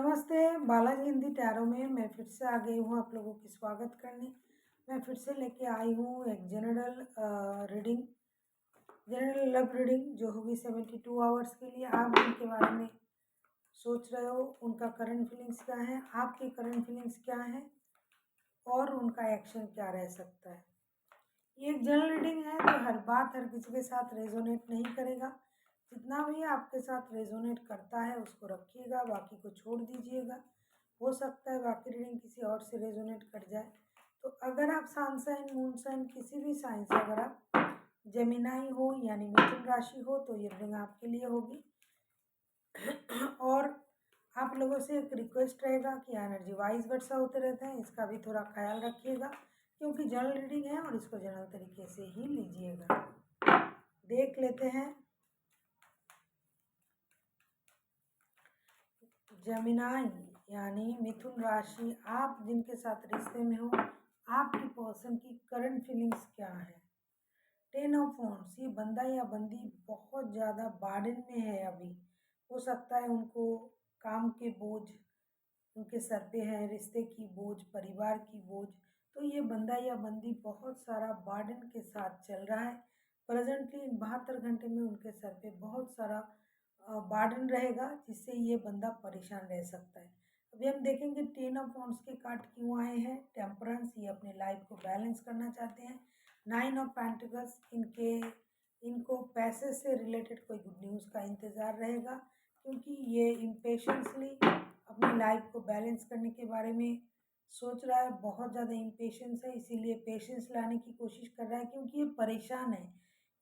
नमस्ते, बालाजी हिंदी टैरो में मैं फिर से आ गई हूँ आप लोगों की स्वागत करने। मैं फिर से लेके आई हूँ एक जनरल लव रीडिंग जो होगी 72 आवर्स के लिए। आप जिनके बारे में सोच रहे हो उनका करंट फीलिंग्स क्या है, आपकी करंट फीलिंग्स क्या है और उनका एक्शन क्या रह सकता है। ये एक जनरल रीडिंग है तो हर बात हर किसी के साथ रेजोनेट नहीं करेगा। जितना भी आपके साथ रेजोनेट करता है उसको रखिएगा, बाकी को छोड़ दीजिएगा। हो सकता है बाकी रीडिंग किसी और से रेजोनेट कर जाए। तो अगर आप सन साइन मून साइन किसी भी साइन से अगर आप जेमिनाई हो यानी मिथुन राशि हो तो ये रीडिंग आपके लिए होगी। और आप लोगों से एक रिक्वेस्ट रहेगा कि एनर्जी वाइज वर्षा होते रहते हैं, इसका भी थोड़ा ख्याल रखिएगा क्योंकि जनरल रीडिंग है और इसको जनरल तरीके से ही लीजिएगा। देख लेते हैं जेमिनाई यानी मिथुन राशि, आप जिनके साथ रिश्ते में हो आपकी पर्सन की करंट फीलिंग्स क्या है। 10 ऑफ वांड्स, ये बंदा या बंदी बहुत ज़्यादा बार्डन में है अभी। हो सकता है उनको काम के बोझ उनके सर पे है, रिश्ते की बोझ, परिवार की बोझ। तो ये बंदा या बंदी बहुत सारा बार्डन के साथ चल रहा है। प्रेजेंटली इन 72 घंटे में उनके सर पे बहुत सारा बार्डन रहेगा जिससे ये बंदा परेशान रह सकता है। अभी हम देखेंगे 10 ऑफ वांड्स के कार्ड क्यों आए हैं। टेम्परेंस, ये अपने लाइफ को बैलेंस करना चाहते हैं। 9 ऑफ पेंटिकल्स, इनको पैसे से रिलेटेड कोई गुड न्यूज़ का इंतज़ार रहेगा क्योंकि ये इम्पेशंसली अपनी लाइफ को बैलेंस करने के बारे में सोच रहा है। बहुत ज़्यादा इम्पेशंस है, इसीलिए पेशेंस लाने की कोशिश कर रहा है क्योंकि ये परेशान है।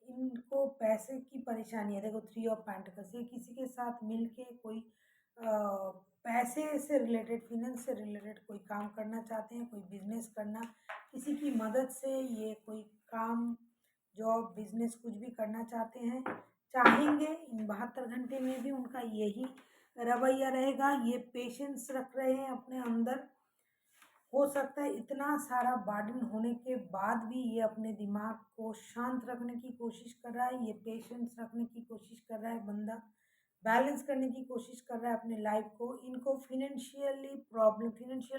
इनको पैसे की परेशानी है। देखो 3 ऑफ पेंटिकल्स, ये किसी के साथ मिलके कोई पैसे से रिलेटेड, फिनेंस से रिलेटेड कोई काम करना चाहते हैं, कोई बिजनेस करना, किसी की मदद से ये कोई काम, जॉब, बिजनेस कुछ भी करना चाहते हैं, चाहेंगे। इन 72 घंटे में भी उनका यही रवैया रहेगा। ये पेशेंस रख रहे हैं अपने अंदर। हो सकता है इतना सारा बार्डन होने के बाद भी ये अपने दिमाग को शांत रखने की कोशिश कर रहा है, ये पेशेंस रखने की कोशिश कर रहा है बंदा, बैलेंस करने की कोशिश कर रहा है अपने लाइफ को। इनको फिनेंशियल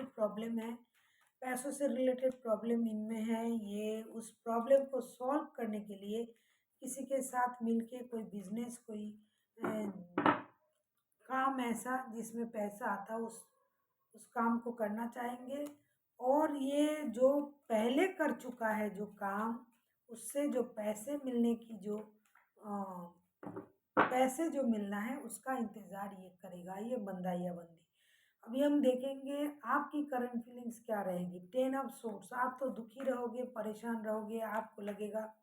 प्रॉब्लम है, पैसों से रिलेटेड प्रॉब्लम इनमें है। ये उस प्रॉब्लम को सॉल्व करने के लिए किसी के साथ मिलके कोई बिजनेस, कोई काम ऐसा जिसमें पैसा आता है उस काम को करना चाहेंगे। और ये जो पहले कर चुका है जो काम, उससे जो पैसे मिलने की जो पैसे जो मिलना है उसका इंतज़ार ये करेगा, ये बंदा या बंदी। अभी हम देखेंगे आपकी करंट फीलिंग्स क्या रहेगी। 10 ऑफ सोर्ड्स, आप तो दुखी रहोगे, परेशान रहोगे, आपको लगेगा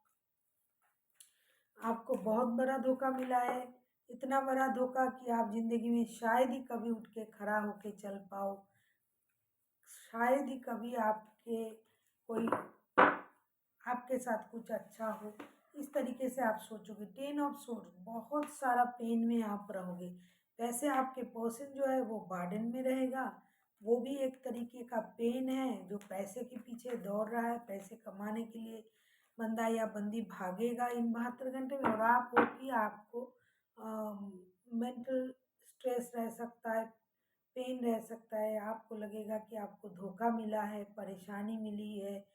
आपको बहुत बड़ा धोखा मिला है। इतना बड़ा धोखा कि आप ज़िंदगी में शायद ही कभी उठ के खड़ा होके चल पाओ, शायद ही कभी कोई आपके साथ कुछ अच्छा हो। इस तरीके से आप सोचोगे। 10 ऑफ सोर्ड्स, बहुत सारा पेन में आप रहोगे। वैसे आपके पर्सन जो है वो बार्डन में रहेगा, वो भी एक तरीके का पेन है जो पैसे के पीछे दौड़ रहा है। पैसे कमाने के लिए बंदा या बंदी भागेगा इन 72 घंटे में। और आप हो कि आपको मेंटल स्ट्रेस रह सकता है, पेन रह सकता है। आपको लगेगा कि आपको धोखा मिला है, परेशानी मिली है,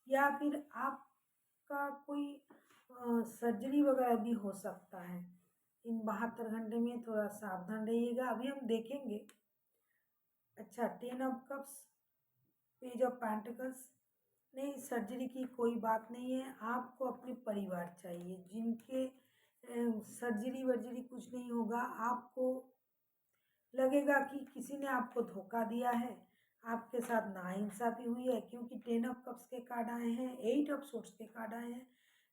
या फिर आपका कोई सर्जरी वगैरह भी हो सकता है। इन 72 घंटे में थोड़ा सावधान रहिएगा। अभी हम देखेंगे। अच्छा, 10 of cups, page of pentacles, नहीं, सर्जरी की कोई बात नहीं है। आपको अपने परिवार चाहिए जिनके सर्जरी वर्जरी कुछ नहीं होगा। आपको लगेगा कि किसी ने आपको धोखा दिया है, आपके साथ नाइंसाफ़ी हुई है क्योंकि 10 ऑफ कप्स के कार्ड आए हैं, 8 ऑफ सोर्ड्स के कार्ड आए हैं,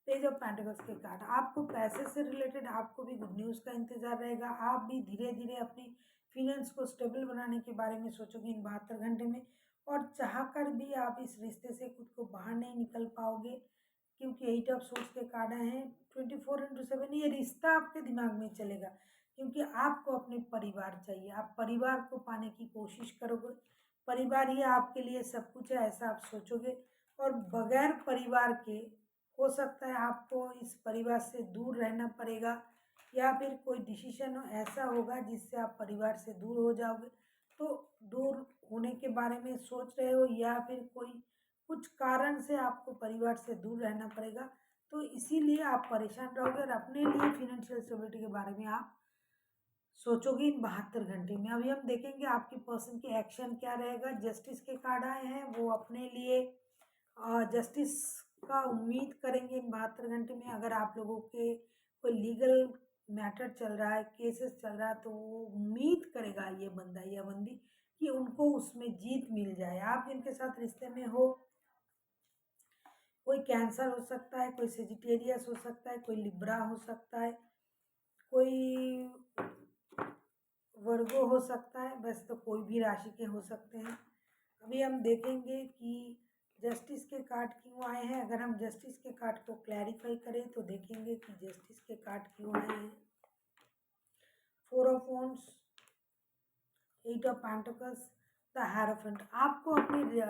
पेज ऑफ पेंटिकल्स के कार्ड। आपको पैसे से रिलेटेड आपको भी गुड न्यूज़ का इंतज़ार रहेगा। आप भी धीरे धीरे अपनी फिनेंस को स्टेबल बनाने के बारे में सोचोगे इन 72 घंटे में। और चाह कर भी आप इस रिश्ते से खुद को बाहर नहीं निकल पाओगे क्योंकि 8 ऑफ सोर्ड्स के कार्ड आए हैं। 24/7 ये रिश्ता आपके दिमाग में चलेगा क्योंकि आपको अपने परिवार चाहिए। आप परिवार को पाने की कोशिश करोगे, परिवार ही आपके लिए सब कुछ है ऐसा आप सोचोगे। और बगैर परिवार के हो सकता है आपको इस परिवार से दूर रहना पड़ेगा या फिर कोई डिसीजन ऐसा होगा जिससे आप परिवार से दूर हो जाओगे। तो दूर होने के बारे में सोच रहे हो, या फिर कोई कुछ कारण से आपको परिवार से दूर रहना पड़ेगा, तो इसीलिए आप परेशान रहोगे और अपने लिए फिनेंशियल स्टेबिलिटी के बारे में आप सोचोगे इन 72 घंटे में। अभी हम देखेंगे आपके पर्सन की एक्शन क्या रहेगा। जस्टिस के कार्ड आए हैं, वो अपने लिए जस्टिस का उम्मीद करेंगे इन 72 घंटे में। अगर आप लोगों के कोई लीगल मैटर चल रहा है, केसेस चल रहा है, तो वो उम्मीद करेगा ये बंदा या बंदी कि उनको उसमें जीत मिल जाए। आप जिनके साथ रिश्ते में हो, कोई कैंसर हो सकता है, कोई सेजिटेरियस हो सकता है, कोई लिब्रा हो सकता है, कोई वर्गो हो सकता है, वैसे तो कोई भी राशि के हो सकते हैं। अभी हम देखेंगे कि जस्टिस के कार्ड क्यों आए हैं। अगर हम जस्टिस के कार्ड को क्लैरिफाई करें तो देखेंगे कि जस्टिस के कार्ड क्यों आए हैं। 4 of wands, 8 of pentacles, the hierophant. आपको अपनी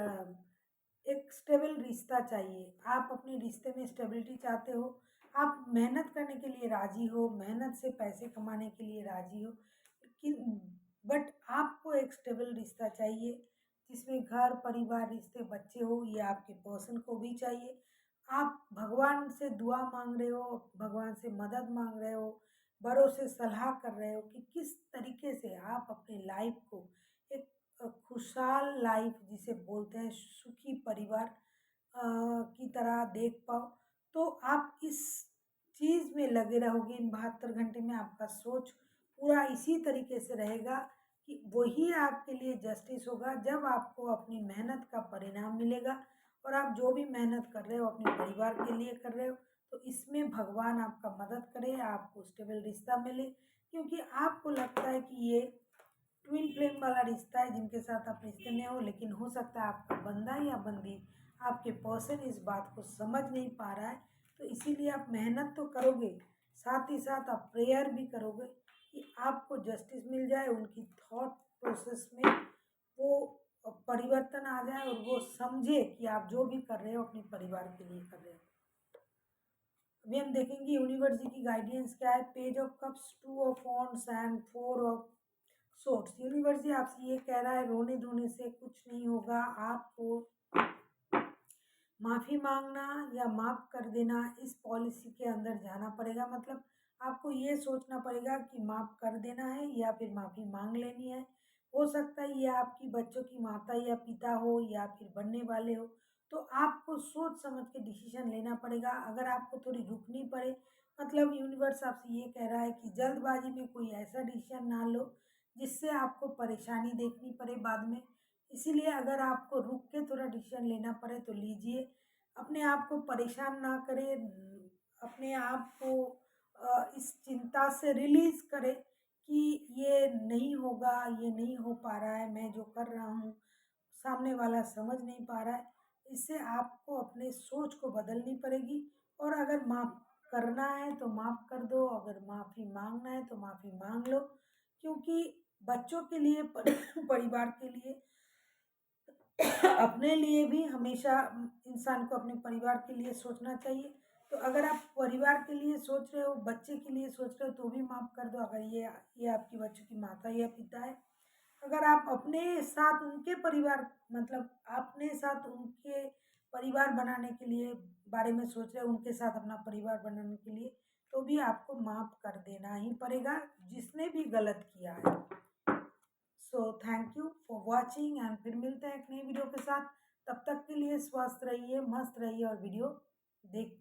एक स्टेबल रिश्ता चाहिए, आप अपने रिश्ते में स्टेबिलिटी चाहते हो, आप मेहनत करने के लिए राजी हो, मेहनत से पैसे कमाने के लिए राजी हो, लेकिन बट आपको एक स्टेबल रिश्ता चाहिए जिसमें घर परिवार रिश्ते बच्चे हो, ये आपके पर्सन को भी चाहिए। आप भगवान से दुआ मांग रहे हो, भगवान से मदद मांग रहे हो, बड़ों से सलाह कर रहे हो कि किस तरीके से आप अपनी लाइफ को एक खुशहाल लाइफ जिसे बोलते हैं, सुखी परिवार की तरह देख पाओ। तो आप इस चीज़ में लगे रहोगे इन 72 घंटे में। आपका सोच पूरा इसी तरीके से रहेगा कि वही आपके लिए जस्टिस होगा जब आपको अपनी मेहनत का परिणाम मिलेगा। और आप जो भी मेहनत कर रहे हो अपने परिवार के लिए कर रहे हो, तो इसमें भगवान आपका मदद करे, आपको स्टेबल रिश्ता मिले। क्योंकि आपको लगता है कि ये ट्विन फ्लेम वाला रिश्ता है जिनके साथ आप रिश्ते में हो, लेकिन हो सकता है आपका बंदा या बंदी, आपके पर्सन इस बात को समझ नहीं पा रहा है। तो इसीलिए आप मेहनत तो करोगे, साथ ही साथ आप प्रेयर भी करोगे कि आपको जस्टिस मिल जाए, उनकी थॉट प्रोसेस में वो परिवर्तन आ जाए और वो समझे कि आप जो भी कर रहे हो अपने परिवार के लिए कर रहे हो। अभी हम देखेंगे यूनिवर्स जी की गाइडेंस क्या है। Page of cups, 2 of wands and 4 of swords. Universe ji आपसे ये कह रहा है, रोने धोने से कुछ नहीं होगा, आपको माफ़ी मांगना या माफ़ कर देना इस पॉलिसी के अंदर जाना पड़ेगा। मतलब आपको ये सोचना पड़ेगा कि माफ़ कर देना है या फिर माफ़ी मांग लेनी है। हो सकता है ये आपकी बच्चों की माता या पिता हो या फिर बनने वाले हो, तो आपको सोच समझ के डिसीजन लेना पड़ेगा। अगर आपको थोड़ी रुकनी पड़े, मतलब यूनिवर्स आपसे ये कह रहा है कि जल्दबाजी में कोई ऐसा डिसीजन ना लो जिससे आपको परेशानी देखनी पड़े बाद में। इसीलिए अगर आपको रुक के थोड़ा डिसीजन लेना पड़े तो लीजिए। अपने आप को परेशान ना करें, अपने आप को इस चिंता से रिलीज़ करें कि ये नहीं होगा, ये नहीं हो पा रहा है, मैं जो कर रहा हूँ सामने वाला समझ नहीं पा रहा है। इससे आपको अपने सोच को बदलनी पड़ेगी। और अगर माफ़ करना है तो माफ़ कर दो, अगर माफ़ी मांगना है तो माफ़ी मांग लो। क्योंकि बच्चों के लिए परिवार के लिए, अपने लिए भी हमेशा इंसान को अपने परिवार के लिए सोचना चाहिए। तो अगर आप परिवार के लिए सोच रहे हो, बच्चे के लिए सोच रहे हो, तो भी माफ़ कर दो अगर ये आपके बच्चों की माता या पिता है। अगर आप अपने साथ उनके परिवार, मतलब अपने साथ उनके परिवार बनाने के लिए बारे में सोच रहे हो, उनके साथ अपना परिवार बनाने के लिए, तो भी आपको माफ़ कर देना ही पड़ेगा जिसने भी गलत किया है। So thank you for watching and फिर मिलते हैं एक नई वीडियो के साथ। तब तक के लिए स्वस्थ रहिए, मस्त रहिए और वीडियो देखते